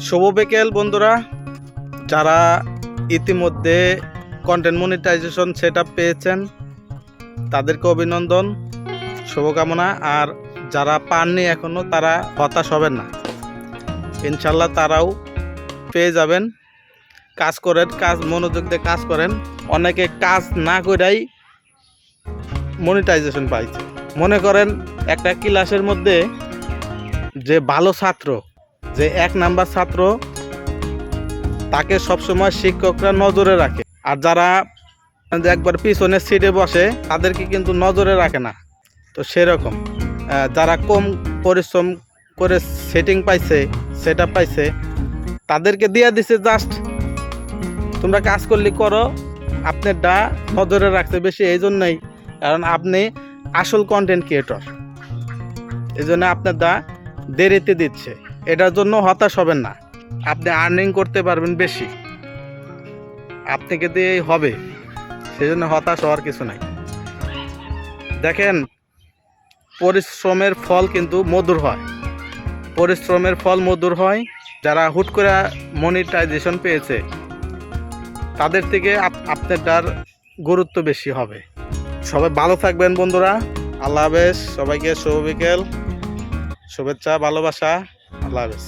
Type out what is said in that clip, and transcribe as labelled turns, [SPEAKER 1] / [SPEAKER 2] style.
[SPEAKER 1] শুভ বিকেল বন্ধুরা, যারা ইতিমধ্যে কন্টেন্ট মনিটাইজেশন সেটআপ পেয়েছেন তাদেরকে অভিনন্দন, শুভকামনা। আর যারা পাননি এখনও তারা হতাশ হবেন না, ইনশাল্লাহ তারাও পেয়ে যাবেন। কাজ করেন, মনোযোগ দিয়ে কাজ করেন। অনেকে কাজ না করেই মনিটাইজেশন পাইছে। মনে করেন একটা ক্লাসের মধ্যে যে ভালো ছাত্র, যে 1 নাম্বার ছাত্র, তাকে সবসময় শিক্ষকরা নজরে রাখে। আর যারা একবার পিছনের সিটে বসে তাদেরকে কিন্তু নজরে রাখে না। তো সেরকম যারা কম পরিশ্রম করে সেটআপ পাইছে তাদেরকে দিয়ে দিছে, জাস্ট তোমরা কাজ করলে করো। আপনারটা নজরে রাখতে বেশি এই জন্যই, কারণ আপনি আসল কন্টেন্ট ক্রিয়েটর, এই জন্য আপনারটা দেরিতে দিচ্ছে। এটার জন্য হতাশ হবেন না, আপনি আর্নিং করতে পারবেন বেশি, আপনাকে দিয়েই হবে, সেই জন্য হতাশ হওয়ার কিছু নাই। দেখেন, পরিশ্রমের ফল কিন্তু মধুর হয়, পরিশ্রমের ফল মধুর হয়। যারা হুট করে মনিটাইজেশন পেয়েছে তাদের থেকে আপনারটার গুরুত্ব বেশি হবে। সবাই ভালো থাকবেন বন্ধুরা, আল্লাহ হাফেজ। সবাইকে শুভ বিকেল, শুভেচ্ছা, ভালোবাসা, আল্লাহ হাফেজ।